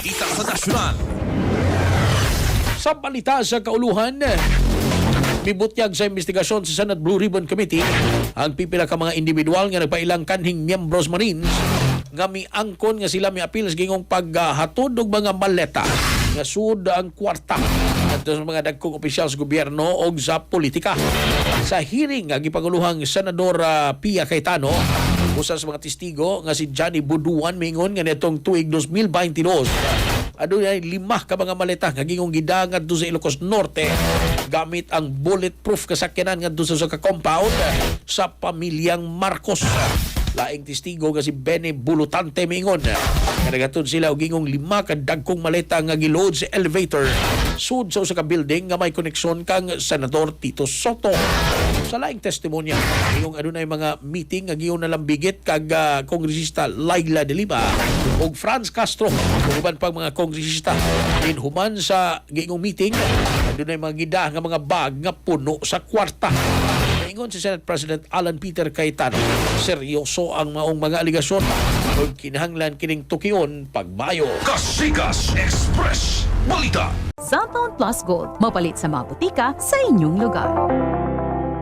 Balita sa Nasyonal. Sa balita sa kauluhan, mibutyag sa investigasyon sa Senate Blue Ribbon Committee ang pipila ka mga individual nga nagpailang kanhing miyembros Marines nga miangkon nga sila miapil sa gingong paghatod og mga maleta nga sud ang kwarta adto sa mga dagkong opisyal sa gobyerno o sa politika. Sa hearing nga gipanguluhang Senador Pia Cayetano, usa sa mga testigo nga si Johnny Buduan mingon nga netong tuig 2022 adunay 5 ka mga maleta nga gingong gidangat do sa Ilocos Norte gamit ang bulletproof kasakyanan nga do sa compound sa pamilyang Marcos. Laing testigo nga si Benny Bulutante mingon nga nagatod sila og gingong 5 ka dagkong maleta nga giload sa elevator sud sa usa ka building nga may koneksyon kang Senador Tito Soto. Sa laing testimonya, ngayong adunay mga meeting nga giyon nalambigit kag kongresista Laila de Lima ug Franz Castro ug uban pang mga kongresista din human sa gingong meeting adunay mga gida nga mga bag nga puno sa kwarta. Ingon si Senate President Alan Peter Cayetano, seryoso ang maong mga aligasyon ug kinahanglan kining tukion pagmayo. Kasikas Express Balita. Cellphone Plus Gold, mapalit sa mga butika sa inyong lugar.